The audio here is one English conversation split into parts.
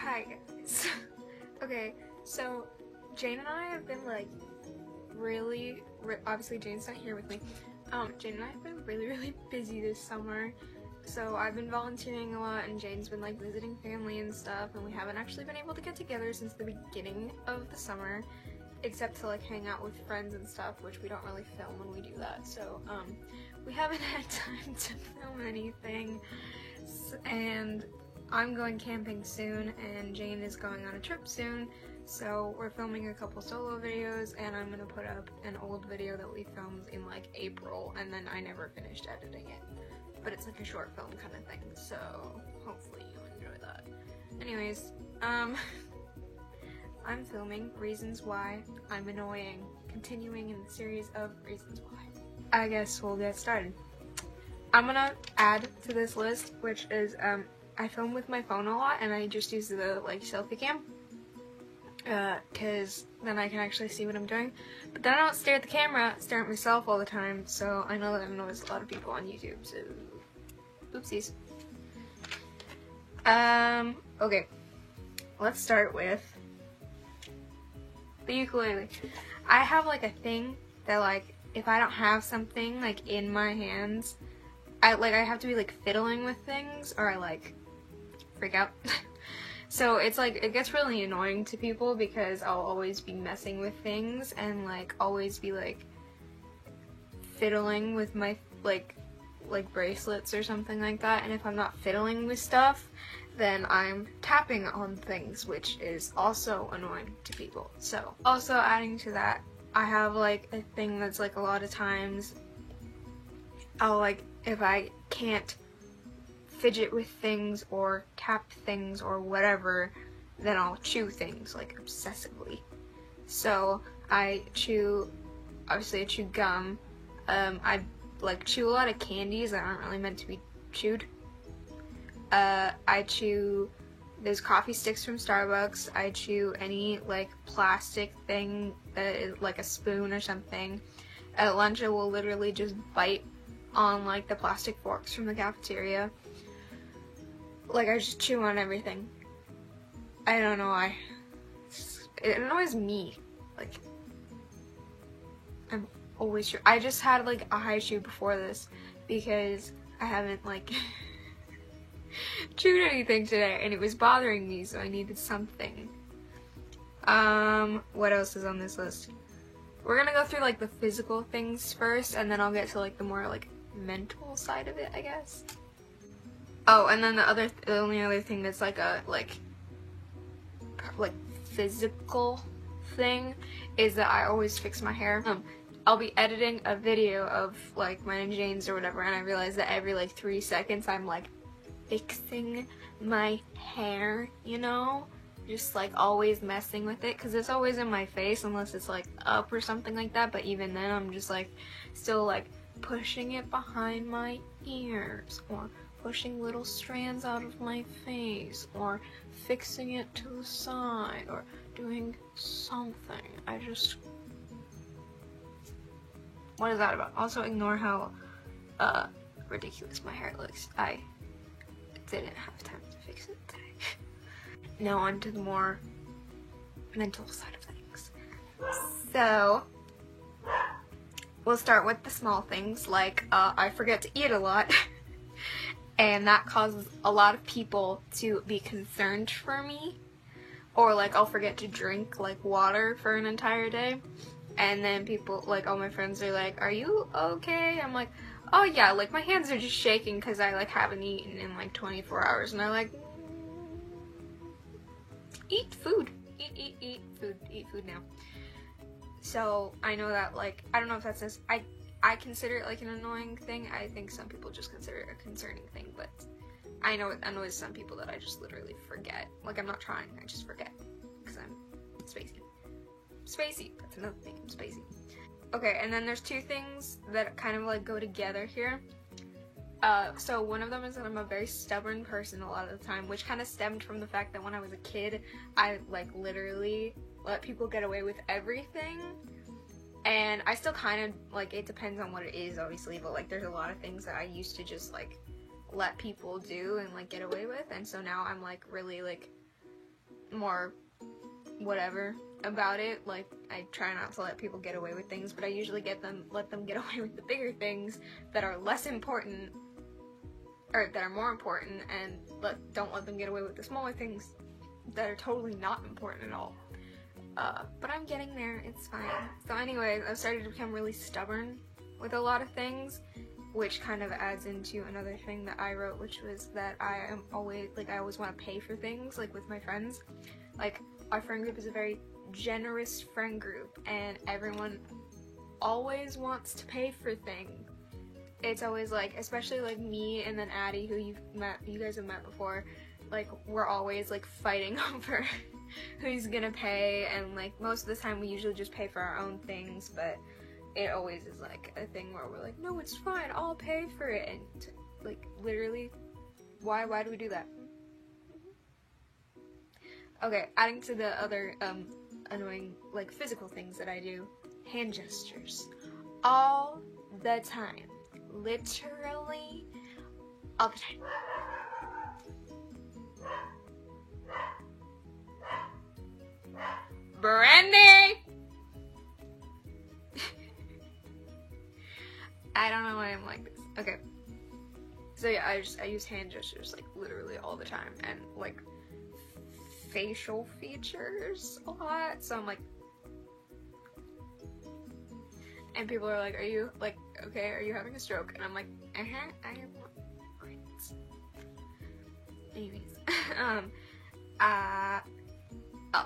Hi guys. Okay, so Jane and I have been like obviously Jane's not here with me. Jane and I have been really busy this summer. So I've been volunteering a lot and Jane's been like visiting family and stuff, and we haven't actually been able to get together since the beginning of the summer, except to like hang out with friends and stuff, which we don't really film when we do that. So we haven't had time to film anything, and I'm going camping soon and Jane is going on a trip soon, so we're filming a couple solo videos, and I'm gonna put up an old video that we filmed in like April, and then I never finished editing it, but it's like a short film kind of thing, so hopefully you'll enjoy that. Anyways, I'm filming Reasons Why I'm Annoying, continuing in the series of Reasons Why. I guess we'll get started. I'm gonna add to this list, which is I film with my phone a lot, and I just use the like selfie cam, cause then I can actually see what I'm doing. But then I don't stare at the camera, stare at myself all the time. So I know that annoys a lot of people on YouTube. So oopsies. Okay, let's start with the ukulele. I have like a thing that like if I don't have something like in my hands, I have to be like fiddling with things, or I like freak out. So it's like it gets really annoying to people because I'll always be messing with things and like always be like fiddling with my like bracelets or something like that, and if I'm not fiddling with stuff, then I'm tapping on things, which is also annoying to people. So also adding to that, I have like a thing that's like a lot of times I'll like, if I can't fidget with things or tap things or whatever, then I'll chew things like obsessively. So obviously I chew gum. I like chew a lot of candies that aren't really meant to be chewed. I chew those coffee sticks from Starbucks. I chew any like plastic thing that is like a spoon or something. At lunch I will literally just bite on like the plastic forks from the cafeteria. Like I just chew on everything. I don't know why. It annoys me. Like I'm always chew. I just had like a high chew before this because I haven't like chewed anything today and it was bothering me, so I needed something. What else is on this list? We're gonna go through like the physical things first, and then I'll get to like the more like mental side of it, I guess. Oh, and then the only other thing that's like a like physical thing is that I always fix my hair. I'll be editing a video of like mine and Jane's or whatever, and I realize that every like 3 seconds I'm like fixing my hair, you know? Just like always messing with it, because it's always in my face unless it's like up or something like that, but even then I'm just like still like pushing it behind my ears, or pushing little strands out of my face, or fixing it to the side, or doing something. What is that about? Also ignore how ridiculous my hair looks. I didn't have time to fix it today. Now on to the more mental side of things. So we'll start with the small things, like I forget to eat a lot and that causes a lot of people to be concerned for me, or like I'll forget to drink like water for an entire day, and then people, like all my friends are like, are you okay? I'm like, oh yeah, like my hands are just shaking because I like haven't eaten in like 24 hours, and they're like, eat food, eat food now. So I know that like, I don't know if that's this, I consider it like an annoying thing. I think some people just consider it a concerning thing, but I know it annoys some people that I just literally forget. Like I'm not trying, I just forget because I'm spacey. That's another thing, I'm spacey. Okay, and then there's two things that kind of like go together here. So one of them is that I'm a very stubborn person a lot of the time, which kind of stemmed from the fact that when I was a kid, I like literally let people get away with everything. And I still kind of, like, it depends on what it is, obviously, but like there's a lot of things that I used to just like let people do and like get away with, and so now I'm like really like more whatever about it. Like, I try not to let people get away with things, but I usually let them get away with the bigger things that are less important, or that are more important, and don't let them get away with the smaller things that are totally not important at all. But I'm getting there, it's fine. So anyways, I've started to become really stubborn with a lot of things, which kind of adds into another thing that I wrote, which was that I always want to pay for things, like, with my friends. Like, our friend group is a very generous friend group, and everyone always wants to pay for things. It's always, like, especially, like, me and then Addie, who you guys have met before, like, we're always, like, fighting over who's gonna pay, and, like, most of the time we usually just pay for our own things, but it always is, like, a thing where we're like, no, it's fine, I'll pay for it, and, like, literally, why do we do that? Okay, adding to the other, annoying, like, physical things that I do, hand gestures. All the time. Literally, all the time. Brandy! I don't know why I'm like this. Okay. So yeah, I use hand gestures, like, literally all the time, and, like, facial features a lot, so I'm like, and people are like, are you, like, okay, are you having a stroke? And I'm like, I am. Anyways,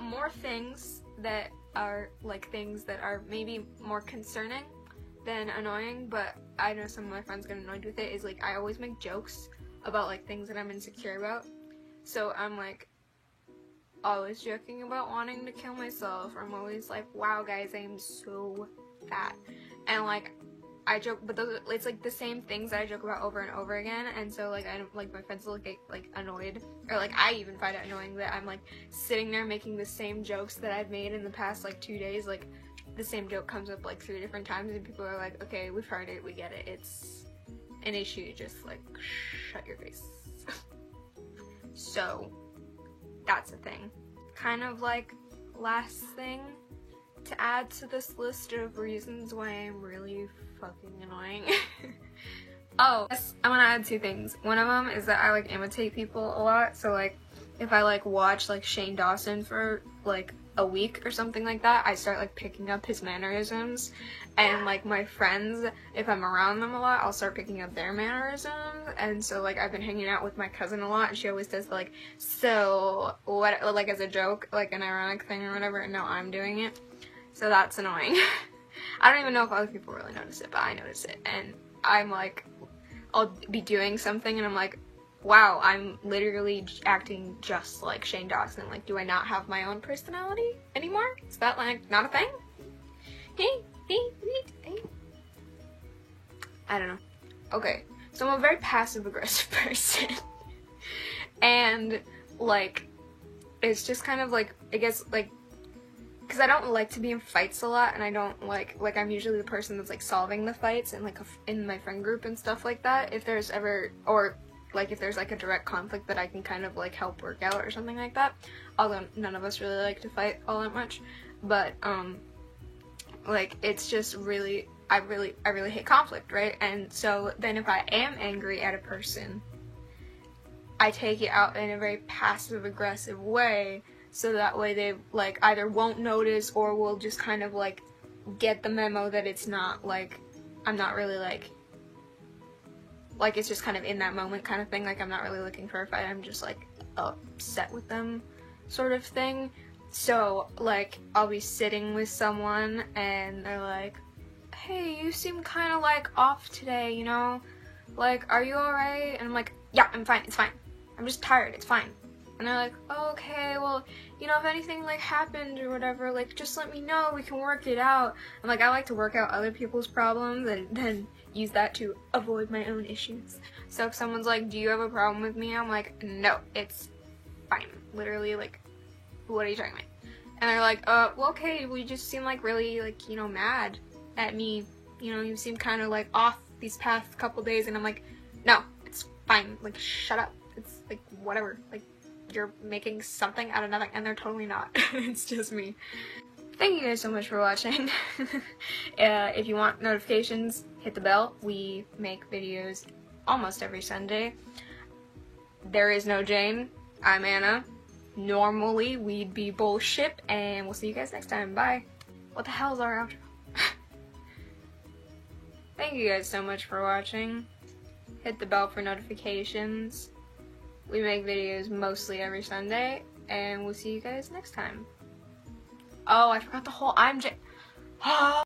more things that are, like, things that are maybe more concerning than annoying, but I know some of my friends get annoyed with it, is, like, I always make jokes about, like, things that I'm insecure about. So I'm, like, always joking about wanting to kill myself, or I'm always like, wow guys, I am so fat, and, like, I joke, but those, it's, like, the same things that I joke about over and over again, and so, like, my friends will get, like, annoyed, or, like, I even find it annoying that I'm, like, sitting there making the same jokes that I've made in the past, like, 2 days. Like, the same joke comes up, like, 3 different times, and people are like, okay, we've heard it, we get it, it's an issue, just, like, shut your face. So, that's a thing. Kind of, like, last thing to add to this list of reasons why I'm really fucking annoying. Oh, yes, I want to add 2 things. One of them is that I, like, imitate people a lot, so, like, if I, like, watch, like, Shane Dawson for, like, a week or something like that, I start, like, picking up his mannerisms, and, like, my friends, if I'm around them a lot, I'll start picking up their mannerisms, and so, like, I've been hanging out with my cousin a lot, and she always does, like, so, what, like, as a joke, like, an ironic thing or whatever, and now I'm doing it, so that's annoying. I don't even know if other people really notice it, but I notice it, and I'm, like, I'll be doing something, and I'm like, wow, I'm literally acting just like Shane Dawson. Like, do I not have my own personality anymore? Is that, like, not a thing? Hey. I don't know. Okay, so I'm a very passive-aggressive person. And, like, it's just kind of, like, I guess, like, because I don't like to be in fights a lot, and I don't like, I'm usually the person that's, like, solving the fights and, like, in my friend group and stuff like that. If there's ever, or, like, if there's, like, a direct conflict that I can kind of, like, help work out or something like that. Although none of us really like to fight all that much. But, like, it's just really, I really hate conflict, right? And so then if I am angry at a person, I take it out in a very passive-aggressive way, so that way they, like, either won't notice or will just kind of, like, get the memo that it's not, like, I'm not really, like, it's just kind of in that moment kind of thing, like, I'm not really looking for a fight, I'm just, like, upset with them sort of thing. So, like, I'll be sitting with someone, and they're like, hey, you seem kind of, like, off today, you know? Like, are you alright? And I'm like, yeah, I'm fine, it's fine. I'm just tired, it's fine. And they're like, oh, okay, well, you know, if anything, like, happened or whatever, like, just let me know, we can work it out. I'm like, I like to work out other people's problems and then use that to avoid my own issues. So if someone's like, do you have a problem with me? I'm like, no, it's fine. Literally, like, what are you talking about? And they're like, well, okay, well, you just seem, like, really, like, you know, mad at me. You know, you seem kind of, like, off these past couple days. And I'm like, no, it's fine. Like, shut up. It's, like, whatever. Like, you're making something out of nothing, and they're totally not. It's just me. Thank you guys so much for watching. If you want notifications, hit the bell. We make videos almost every Sunday. There is no Jane. I'm Anna. Normally, we'd be bullshit, and we'll see you guys next time. Bye. What the hell is our outro? Thank you guys so much for watching. Hit the bell for notifications. We make videos mostly every Sunday, and we'll see you guys next time. Oh, I forgot the whole I'm Jane.